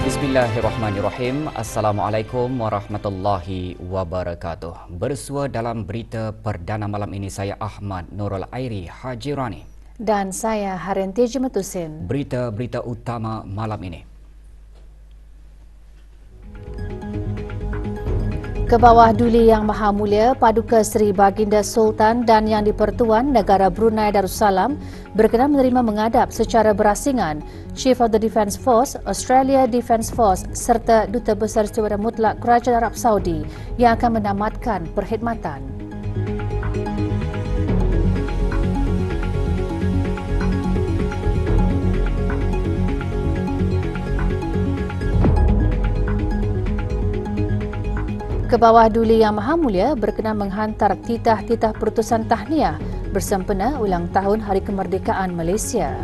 Bismillahirrahmanirrahim. Assalamualaikum warahmatullahi wabarakatuh. Bersua dalam berita perdana malam ini saya Ahmad Nurul Airi Hajirani. Dan saya Haryanti Jemetusin. Berita-berita utama malam ini. Ke bawah Duli Yang Maha Mulia Paduka Seri Baginda Sultan dan Yang di-Pertuan Negara Brunei Darussalam berkenan menerima menghadap secara berasingan Chief of the Defence Force, Australia Defence Force serta Duta Besar Setiausaha Mutlak Kerajaan Arab Saudi yang akan menamatkan perkhidmatan. Ke bawah Duli Yang Maha Mulia berkenan menghantar titah-titah perutusan tahniah bersempena ulang tahun Hari Kemerdekaan Malaysia.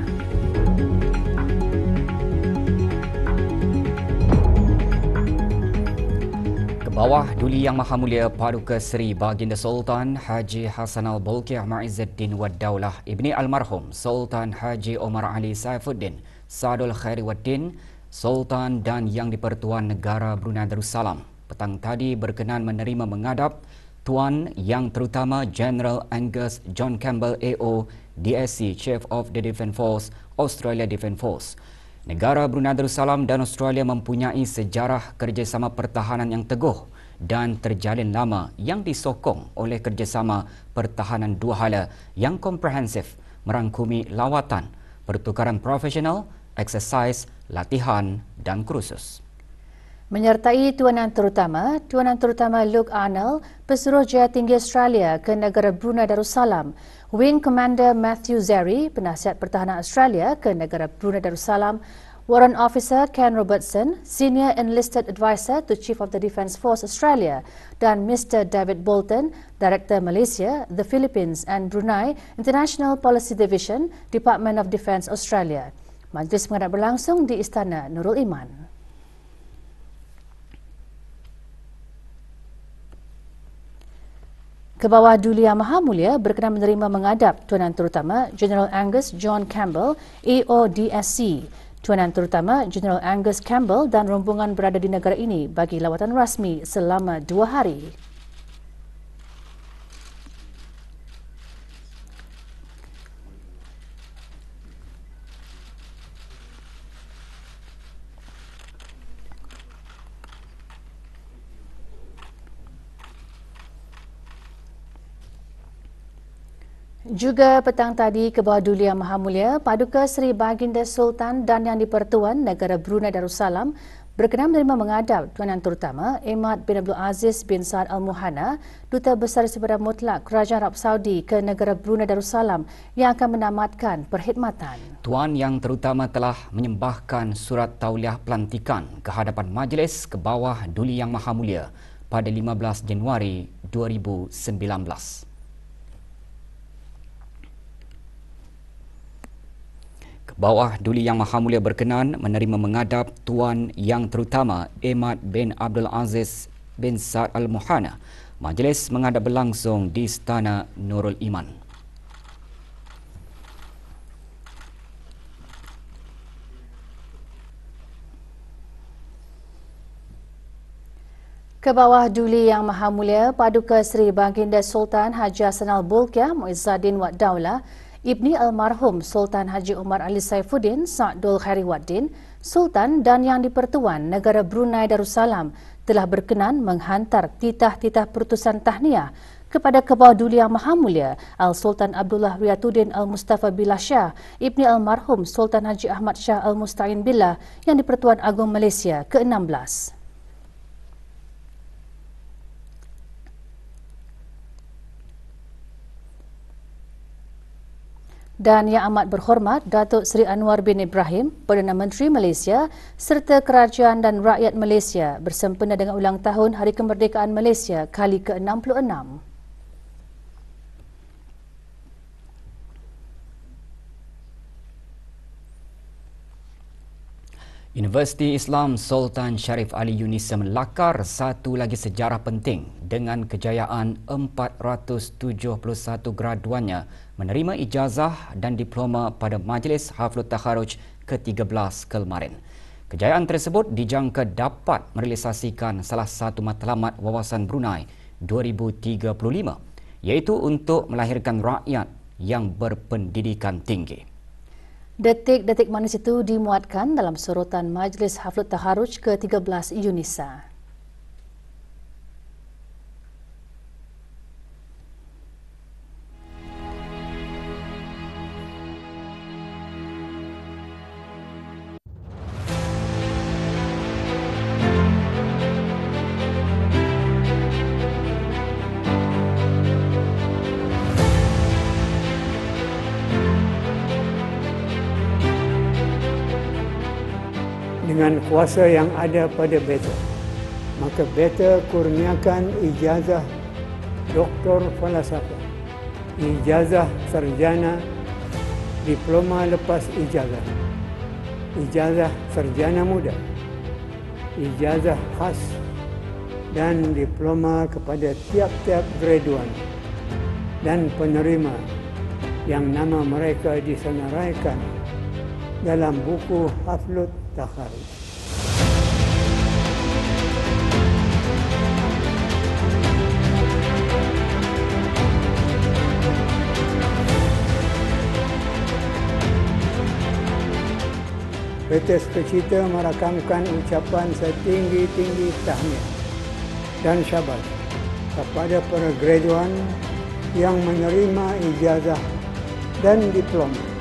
Ke bawah Duli Yang Maha Mulia Paduka Seri Baginda Sultan Haji Hassanal Bolkiah Muizzuddin Wad Daulah Ibni Almarhum Sultan Haji Omar Ali Saifuddin Sadul Khairi Waddin Sultan dan Yang di-Pertuan Negara Brunei Darussalam petang tadi berkenan menerima menghadap Tuan Yang Terutama General Angus John Campbell AO DSC Chief of the Defence Force Australia Defence Force. Negara Brunei Darussalam dan Australia mempunyai sejarah kerjasama pertahanan yang teguh dan terjalin lama yang disokong oleh kerjasama pertahanan dua hala yang komprehensif merangkumi lawatan, pertukaran profesional, eksersis, latihan dan kursus. Menyertai Tuanan Terutama Luke Arnold, Pesuruhjaya Tinggi Australia ke negara Brunei Darussalam, Wing Commander Matthew Zeri, Penasihat Pertahanan Australia ke negara Brunei Darussalam, Warrant Officer Ken Robertson, Senior Enlisted Advisor to Chief of the Defence Force Australia, dan Mr. David Bolton, Director Malaysia, the Philippines and Brunei International Policy Division, Department of Defence Australia. Majlis menghadap berlangsung di Istana Nurul Iman. Ke bawah Duli Yang Maha Mulia berkenan menerima menghadap Tuanan Terutama General Angus John Campbell AODSC. Tuanan Terutama General Angus Campbell dan rombongan berada di negara ini bagi lawatan rasmi selama 2 hari. Juga petang tadi ke bawah Duli Yang Maha Mulia Paduka Seri Baginda Sultan dan Yang di-Pertuan Negara Brunei Darussalam berkenan menerima menghadap Tuanan Terutama Emad bin Abdul Aziz bin Saad Al Muhannah, Duta Besar Setiausaha Mutlak Kerajaan Arab Saudi ke negara Brunei Darussalam yang akan menamatkan perkhidmatan. Tuan Yang Terutama telah menyembahkan surat tauliah pelantikan ke hadapan Majlis ke bawah Duli Yang Maha Mulia pada 15 Januari 2019. Bawah Duli Yang Maha Mulia berkenan menerima menghadap Tuan Yang Terutama Emad bin Abdul Aziz bin Saad Al Muhannah. Majlis menghadap berlangsung di Istana Nurul Iman. Ke bawah Duli Yang Maha Mulia Paduka Seri Baginda Sultan Haji Hassanal Bolkiah Muizzuddin Wad Daulah Ibni Almarhum Sultan Haji Omar Ali Saifuddin Sadul Khairi Waddin, Sultan dan Yang di-Pertuan Negara Brunei Darussalam telah berkenan menghantar titah-titah perutusan tahniah kepada ke bawah Duli Yang Maha Mulia Al-Sultan Abdullah Riyatuddin Al-Mustafa Billah Shah, Ibni Almarhum Sultan Haji Ahmad Shah Al-Musta'in Billah Yang di-Pertuan Agong Malaysia ke-16. Dan Yang Amat Berhormat Datuk Seri Anwar bin Ibrahim, Perdana Menteri Malaysia serta Kerajaan dan Rakyat Malaysia bersempena dengan ulang tahun Hari Kemerdekaan Malaysia kali ke-66. Universiti Islam Sultan Sharif Ali Yunus melakar satu lagi sejarah penting dengan kejayaan 471 graduannya menerima ijazah dan diploma pada Majlis Haflul Takharuj ke-13 kemarin. Kejayaan tersebut dijangka dapat merealisasikan salah satu matlamat wawasan Brunei 2035, iaitu untuk melahirkan rakyat yang berpendidikan tinggi. Detik-detik manis itu dimuatkan dalam sorotan Majlis Haflut Taharuj ke-13 UNISA. Dengan kuasa yang ada pada beta, maka beta kurniakan ijazah Doktor Falsafah, ijazah sarjana, diploma lepas ijazah, ijazah sarjana muda, ijazah khas dan diploma kepada tiap-tiap graduan dan penerima yang nama mereka disenaraikan dalam buku Haflut Taharuj. PT Sukacita merakamkan ucapan setinggi-tinggi tahniah dan syabas kepada para graduan yang menerima ijazah dan diploma.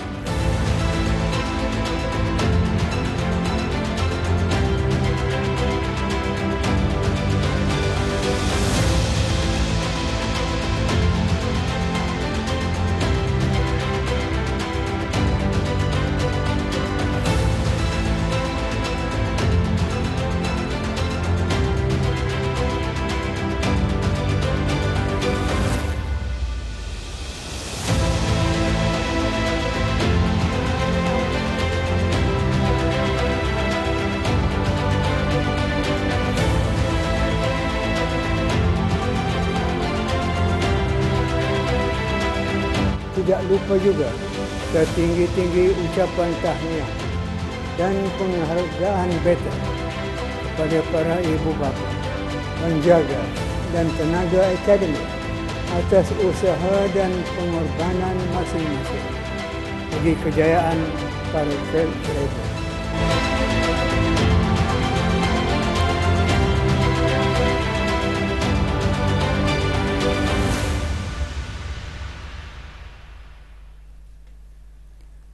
Tidak lupa juga setinggi-tinggi ucapan tahniah dan penghargaan beta kepada para ibu bapa, penjaga dan tenaga akademik atas usaha dan pengorbanan masing-masing bagi kejayaan para graduan.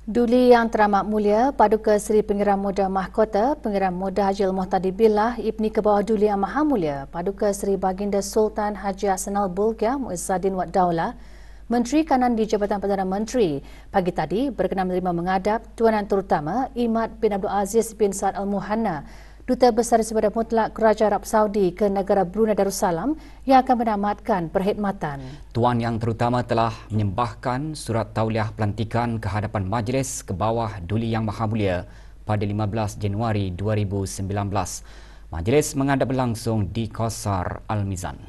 Duli Yang Teramat Mulia Paduka Seri Pengiram Muda Mahkota Pengiram Muda Haji Al-Muhtadi Billah Ibni Kebawah Duli Yang Maha Mulia Paduka Seri Baginda Sultan Haji Hassanal Bolkiah Muizzaddin Wad Daulah, Menteri Kanan di Jabatan Perdana Menteri, pagi tadi berkenan menerima menghadap Tuan Yang Terutama Imad bin Abdul Aziz bin Saad Al-Muhanna, Duta Besar Sepadan Mutlak Kerajaan Arab Saudi ke negara Brunei Darussalam yang akan menamatkan perkhidmatan. Tuan Yang Terutama telah menyembahkan surat tauliah pelantikan ke hadapan Majlis ke bawah Duli Yang Maha Mulia pada 15 Januari 2019. Majlis menghadap berlangsung di Qasar Al-Mizan.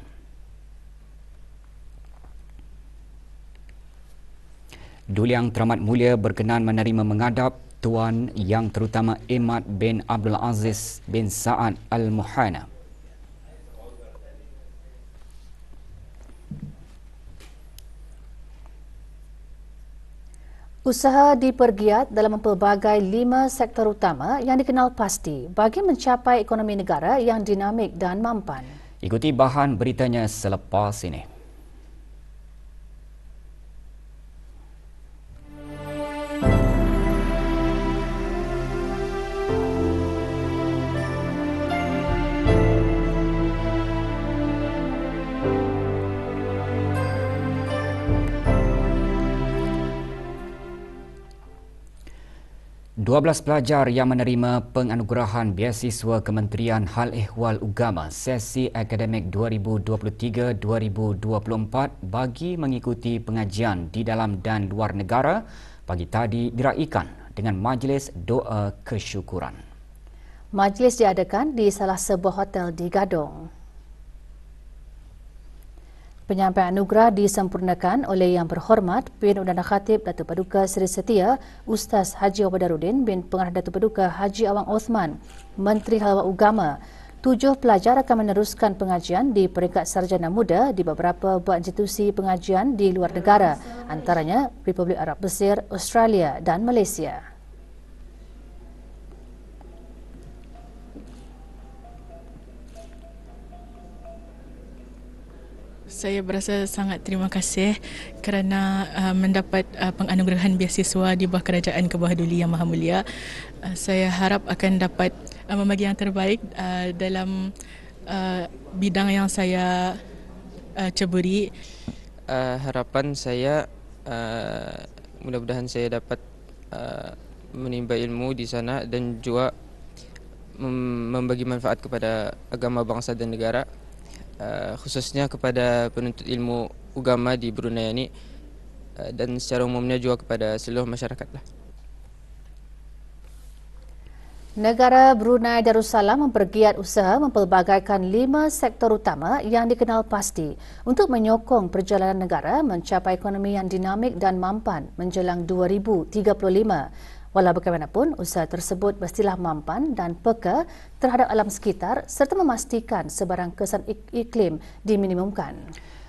Duli Yang Teramat Mulia berkenan menerima menghadap Tuan Yang Terutama Imad bin Abdul Aziz bin Saad Al-Muhanna. Usaha dipergiat dalam mempelbagai 5 sektor utama yang dikenal pasti bagi mencapai ekonomi negara yang dinamik dan mampan. Ikuti bahan beritanya selepas ini. Dua 12 pelajar yang menerima penganugerahan beasiswa Kementerian Hal Ehwal Ugama sesi akademik 2023-2024 bagi mengikuti pengajian di dalam dan luar negara pagi tadi diraikan dengan majlis doa kesyukuran. Majlis diadakan di salah sebuah hotel di Gadong. Penyampaian anugerah disempurnakan oleh Yang Berhormat Bin Undana Khatib Datuk Paduka Seri Setia Ustaz Haji Obadaruddin bin Pengarah Datuk Paduka Haji Awang Osman, Menteri Halwa Ugama. 7 pelajar akan meneruskan pengajian di peringkat sarjana muda di beberapa buah institusi pengajian di luar negara, antaranya Republik Arab Mesir, Australia dan Malaysia. Saya berasa sangat terima kasih kerana mendapat penganugerahan beasiswa di bawah Kerajaan ke bawah Duli Yang Maha Mulia. Saya harap akan dapat membagi yang terbaik dalam bidang yang saya ceburi. Harapan saya mudah-mudahan saya dapat menimba ilmu di sana dan juga membagi manfaat kepada agama, bangsa dan negara. Khususnya kepada penuntut ilmu agama di Brunei ini dan secara umumnya juga kepada seluruh masyarakat lah. Negara Brunei Darussalam mempergiat usaha mempelbagaikan 5 sektor utama yang dikenal pasti untuk menyokong perjalanan negara mencapai ekonomi yang dinamik dan mampan menjelang 2035. Walau bagaimanapun, usaha tersebut mestilah mampan dan peka terhadap alam sekitar serta memastikan sebarang kesan iklim diminimumkan.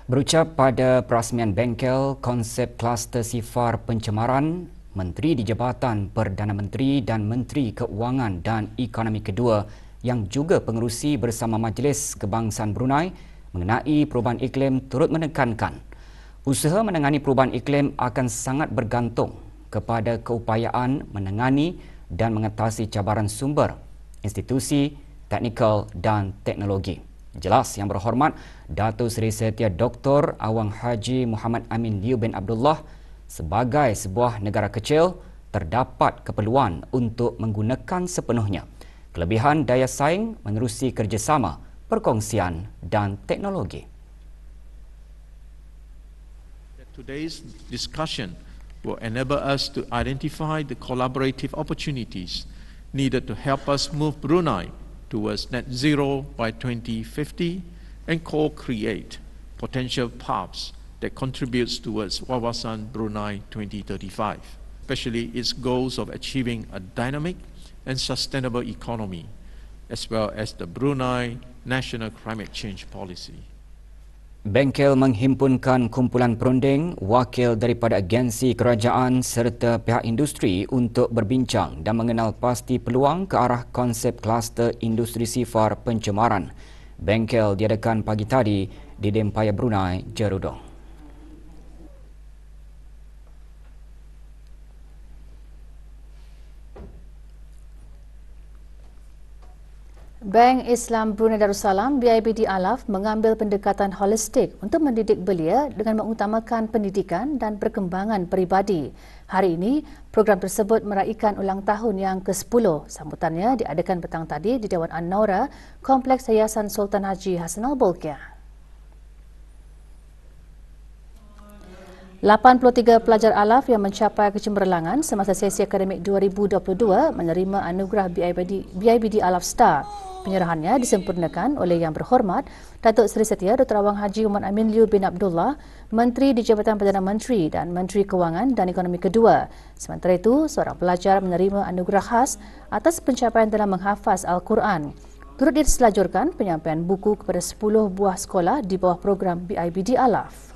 Berucap pada perasmian bengkel konsep kluster sifar pencemaran, Menteri di Jabatan Perdana Menteri dan Menteri Keuangan dan Ekonomi kedua yang juga pengerusi bersama Majlis Kebangsaan Brunei mengenai perubahan iklim turut menekankan usaha menangani perubahan iklim akan sangat bergantung kepada keupayaan menangani dan mengatasi cabaran sumber, institusi, teknikal dan teknologi. Jelas Yang Berhormat Datuk Seri Setia Dr. Awang Haji Muhammad Amin Liu bin Abdullah, sebagai sebuah negara kecil, terdapat keperluan untuk menggunakan sepenuhnya kelebihan daya saing menerusi kerjasama, perkongsian dan teknologi. Today's discussion will enable us to identify the collaborative opportunities needed to help us move Brunei towards net zero by 2050 and co-create potential paths that contributes towards Wawasan Brunei 2035, especially its goals of achieving a dynamic and sustainable economy, as well as the Brunei National Climate Change Policy. Bengkel menghimpunkan kumpulan perunding, wakil daripada agensi kerajaan serta pihak industri untuk berbincang dan mengenal pasti peluang ke arah konsep kluster industri sifar pencemaran. Bengkel diadakan pagi tadi di Dempaya Brunei, Jerudong. Bank Islam Brunei Darussalam BIBD Alaf mengambil pendekatan holistik untuk mendidik belia dengan mengutamakan pendidikan dan perkembangan peribadi. Hari ini, program tersebut meraikan ulang tahun yang ke-10. Sambutannya diadakan petang tadi di Dewan An-Naura, Kompleks Yayasan Sultan Haji Hassanal Bolkiah. 83 pelajar alaf yang mencapai kecemerlangan semasa sesi akademik 2022 menerima anugerah BIBD Alaf Star. Penyerahannya disempurnakan oleh Yang Berhormat Datuk Seri Setia Dr. Awang Haji Muhammad Amin Liu bin Abdullah, Menteri di Jabatan Perdana Menteri dan Menteri Keuangan dan Ekonomi kedua. Sementara itu, seorang pelajar menerima anugerah khas atas pencapaian dalam menghafaz Al-Quran. Turut diselajurkan penyampaian buku kepada 10 buah sekolah di bawah program BIBD Alaf.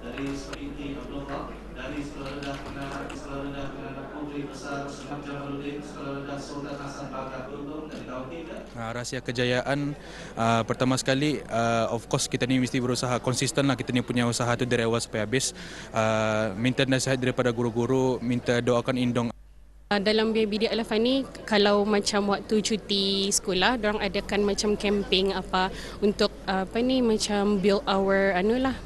Dari Seperti Abdullah, dari Sekolah Rendah Putri Besar Sekolah Jamaluddin, Sekolah Rendah Sultan Hasan Bakar Gunung dari Tauhid. Rahsia kejayaan pertama sekali, of course kita ni mesti berusaha konsisten lah, kita ni punya usaha tu dari awal sampai habis. Minta nasihat daripada guru-guru, minta doakan Indong. Dalam BIBD Alaf ni, kalau macam waktu cuti sekolah, dorang adakan macam camping apa untuk apa ni, macam build our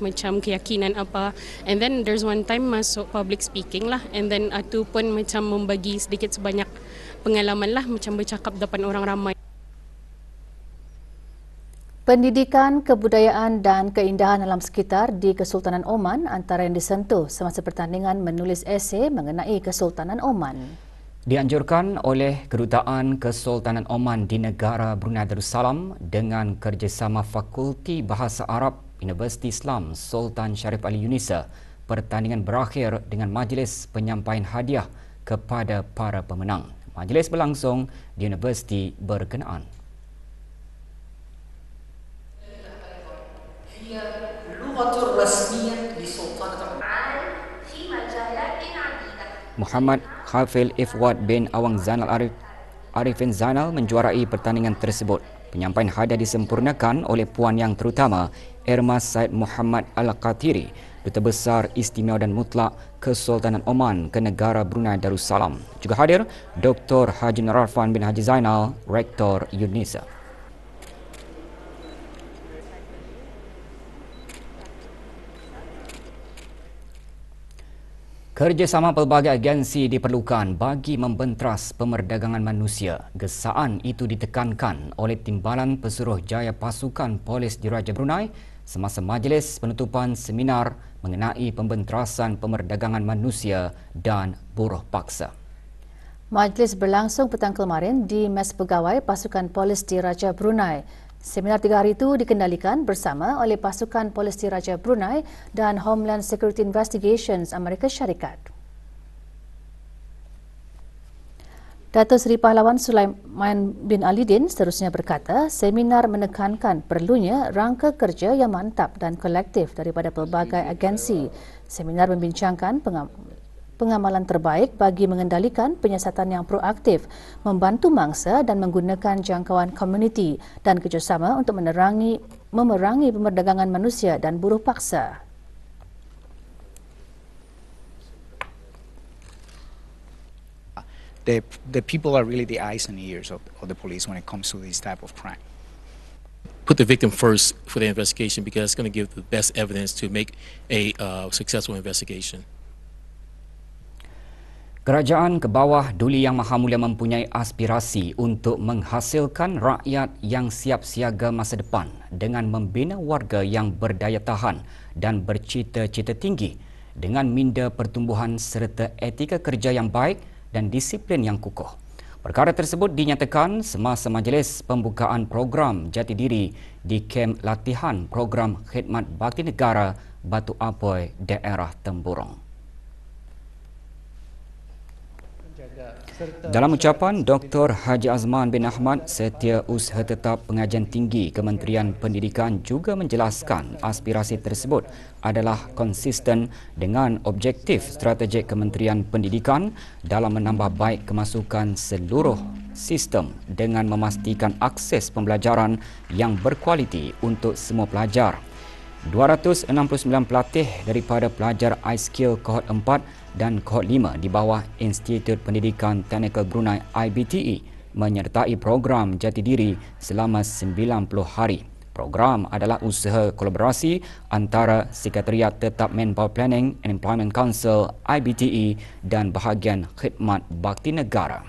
macam keyakinan apa. And then there's one time masuk public speaking lah, and then tu pun macam membagi sedikit sebanyak pengalaman lah, macam bercakap depan orang ramai. Pendidikan, kebudayaan dan keindahan alam sekitar di Kesultanan Oman antara yang disentuh semasa pertandingan menulis esei mengenai Kesultanan Oman. Dianjurkan oleh Kedutaan Kesultanan Oman di negara Brunei Darussalam dengan kerjasama Fakulti Bahasa Arab Universiti Islam Sultan Sharif Ali Yunisa. Pertandingan berakhir dengan majlis penyampaian hadiah kepada para pemenang. Majlis berlangsung di universiti berkenaan. Muhammad Khafil Ifwad bin Awang Zainal Arifin Zainal menjuarai pertandingan tersebut. Penyampaian hadiah disempurnakan oleh Puan Yang Terutama Irma Said Muhammad Al-Qatiri, Duta Besar Istimewa dan Mutlak Kesultanan Oman ke negara Brunei Darussalam. Juga hadir Dr. Haji Nararfan bin Haji Zainal, Rektor Yunisa. Kerjasama pelbagai agensi diperlukan bagi membenteras pemerdagangan manusia. Gesaan itu ditekankan oleh Timbalan Pesuruhjaya Pasukan Polis Diraja Brunei semasa majlis penutupan seminar mengenai pembenterasan pemerdagangan manusia dan buruh paksa. Majlis berlangsung petang kemarin di Mes Pegawai Pasukan Polis Diraja Brunei. Seminar 3 hari itu dikendalikan bersama oleh Pasukan Polis Diraja Brunei dan Homeland Security Investigations Amerika Syarikat. Datuk Seri Pahlawan Sulaiman bin Alidin seterusnya berkata, seminar menekankan perlunya rangka kerja yang mantap dan kolektif daripada pelbagai agensi. Seminar membincangkan pengamalan terbaik bagi mengendalikan penyiasatan yang proaktif, membantu mangsa dan menggunakan jangkauan komuniti dan kerjasama untuk memerangi pemerdagangan manusia dan buruh paksa. The people are really the eyes and ears of the police when it comes to this type of crime. Put the victim first for the investigation because it's going to give the best evidence to make a successful investigation. Kerajaan ke bawah Duli Yang Maha Mulia mempunyai aspirasi untuk menghasilkan rakyat yang siap siaga masa depan dengan membina warga yang berdaya tahan dan bercita-cita tinggi dengan minda pertumbuhan serta etika kerja yang baik dan disiplin yang kukuh. Perkara tersebut dinyatakan semasa majlis pembukaan program Jati Diri di kem latihan program khidmat bakti negara Batu Apoi, daerah Temburong. Dalam ucapan, Dr. Haji Azman bin Ahmad, Setiausaha Tetap Pengajian Tinggi Kementerian Pendidikan juga menjelaskan aspirasi tersebut adalah konsisten dengan objektif strategik Kementerian Pendidikan dalam menambah baik kemasukan seluruh sistem dengan memastikan akses pembelajaran yang berkualiti untuk semua pelajar. 269 pelatih daripada pelajar iSkill Kohort 4 dan Kohort 5 di bawah Institut Pendidikan Teknikal Brunei IBTE menyertai program Jati Diri selama 90 hari. Program adalah usaha kolaborasi antara Sekretariat Tetap Manpower Planning and Employment Council IBTE dan bahagian khidmat bakti negara.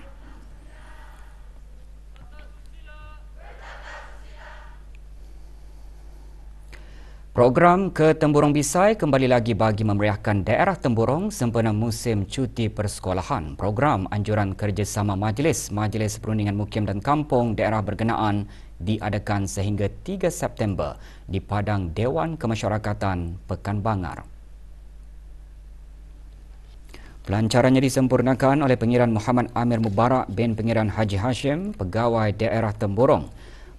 Program ke Temburong Bisai kembali lagi bagi memeriahkan daerah Temburong sempena musim cuti persekolahan. Program anjuran kerjasama Majlis Perundingan Mukim dan Kampung daerah berkenaan diadakan sehingga 3 September di Padang Dewan Kemasyarakatan Pekan Bangar. Pelancarannya disempurnakan oleh Pengiran Muhammad Amir Mubarak bin Pengiran Haji Hashim, Pegawai Daerah Temburong.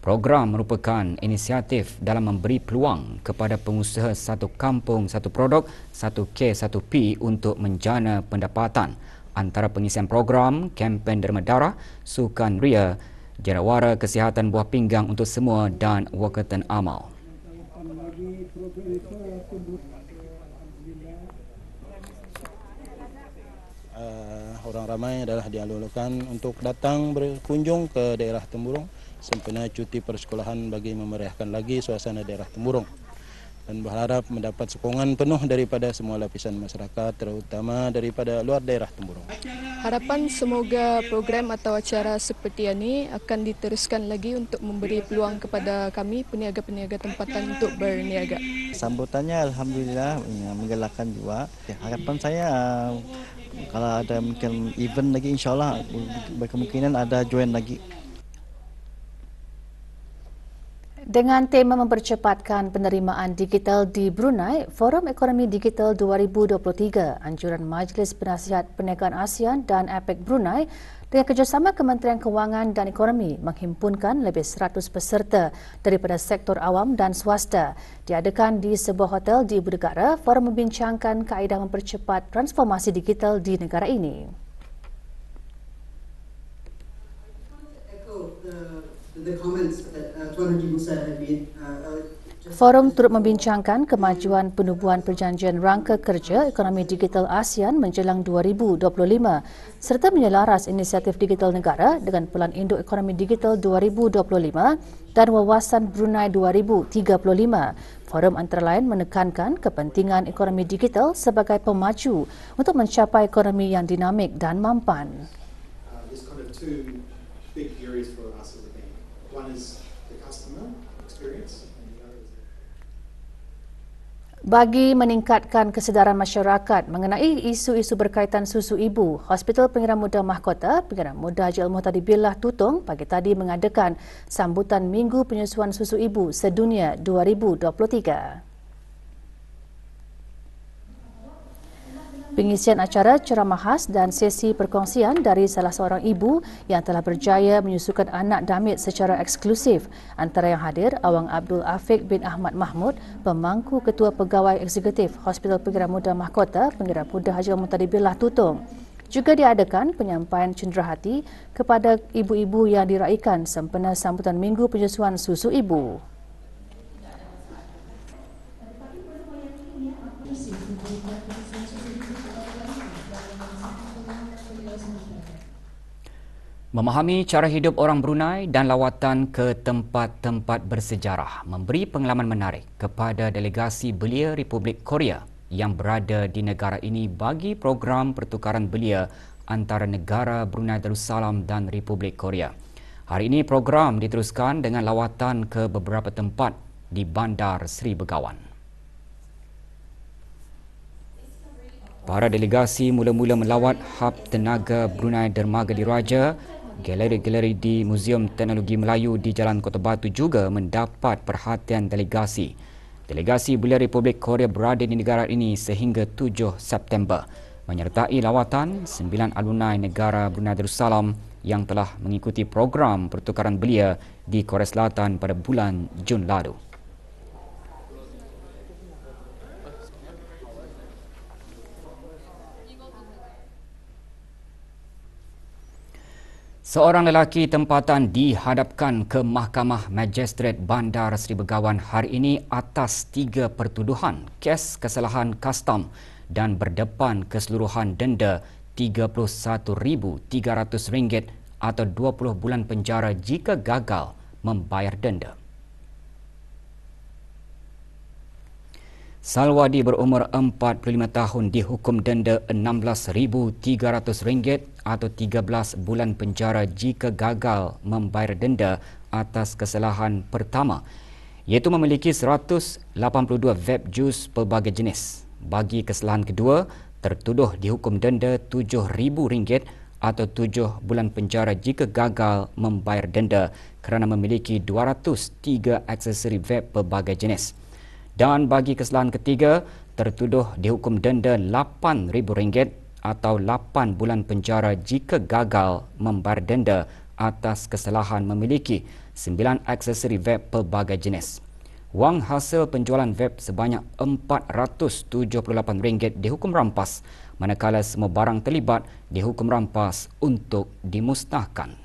Program merupakan inisiatif dalam memberi peluang kepada pengusaha satu kampung, satu produk, 1K, 1P untuk menjana pendapatan. Antara pengisian program, kempen derma darah, sukan ria, jerawara kesihatan buah pinggang untuk semua dan wakatan amal. Orang ramai adalah dialurkan untuk datang berkunjung ke daerah Temburong sempena cuti persekolahan bagi memeriahkan lagi suasana daerah Temburong dan berharap mendapat sokongan penuh daripada semua lapisan masyarakat terutama daripada luar daerah Temburong. Harapan semoga program atau acara seperti ini akan diteruskan lagi untuk memberi peluang kepada kami peniaga-peniaga tempatan untuk berniaga. Sambutannya alhamdulillah menggalakkan juga. Harapan saya kalau ada mungkin event lagi insyaAllah berkemungkinan ada join lagi. Dengan tema mempercepatkan penerimaan digital di Brunei, Forum Ekonomi Digital 2023, anjuran Majlis Penasihat Perniagaan ASEAN dan APEC Brunei dengan kerjasama Kementerian Kewangan dan Ekonomi menghimpunkan lebih 100 peserta daripada sektor awam dan swasta. Diadakan di sebuah hotel di Ibu Negara, forum membincangkan kaedah mempercepat transformasi digital di negara ini. The comments that Tuan Haji Musa had made. Forum turut membincangkan kemajuan penubuhan perjanjian rangka kerja ekonomi digital ASEAN menjelang 2025 serta menyelaras inisiatif digital negara dengan Pelan Induk Ekonomi Digital 2025 dan Wawasan Brunei 2035. Forum antara lain menekankan kepentingan ekonomi digital sebagai pemacu untuk mencapai ekonomi yang dinamik dan mampan. There's kind of two big areas for us as a bank. One is the customer experience. Bagi meningkatkan kesedaran masyarakat mengenai isu-isu berkaitan susu ibu, Hospital Pengiran Muda Mahkota, Pengiran Muda Haji Al-Muhtadi Billah Tutong pagi tadi mengadakan sambutan Minggu Penyusuan Susu Ibu Sedunia 2023. Pengisian acara ceramah khas dan sesi perkongsian dari salah seorang ibu yang telah berjaya menyusukan anak damit secara eksklusif. Antara yang hadir, Awang Abdul Afiq bin Ahmad Mahmud, pemangku Ketua Pegawai Eksekutif Hospital Pengiran Muda Mahkota, Pengiran Muda Haji Al-Muhtadi Billah Tutong. Juga diadakan penyampaian cenderahati kepada ibu-ibu yang diraikan sempena sambutan Minggu Penyusuan Susu Ibu. Memahami cara hidup orang Brunei dan lawatan ke tempat-tempat bersejarah memberi pengalaman menarik kepada delegasi belia Republik Korea yang berada di negara ini bagi program pertukaran belia antara negara Brunei Darussalam dan Republik Korea. Hari ini program diteruskan dengan lawatan ke beberapa tempat di Bandar Seri Begawan. Para delegasi mula-mula melawat Hub Tenaga Brunei Dermaga Diraja. Galeri-galeri di Muzium Teknologi Melayu di Jalan Kota Batu juga mendapat perhatian delegasi. Delegasi belia Republik Korea berada di negara ini sehingga 7 September. Menyertai lawatan 9 alumni negara Brunei Darussalam yang telah mengikuti program pertukaran belia di Korea Selatan pada bulan Jun lalu. Seorang lelaki tempatan dihadapkan ke Mahkamah Magistrate Bandar Seri Begawan hari ini atas 3 pertuduhan kes kesalahan kastam dan berdepan keseluruhan denda RM31,300 atau 20 bulan penjara jika gagal membayar denda. Salwadi berumur 45 tahun dihukum denda RM16,300 atau 13 bulan penjara jika gagal membayar denda atas kesalahan pertama, iaitu memiliki 182 vape jus pelbagai jenis. Bagi kesalahan kedua, tertuduh dihukum denda RM7,000 atau 7 bulan penjara jika gagal membayar denda kerana memiliki 203 aksesori vape pelbagai jenis. Dan bagi kesalahan ketiga, tertuduh dihukum denda RM8,000 atau 8 bulan penjara jika gagal membayar denda atas kesalahan memiliki 9 aksesori vape pelbagai jenis. Wang hasil penjualan vape sebanyak RM478 dihukum rampas, manakala semua barang terlibat dihukum rampas untuk dimusnahkan.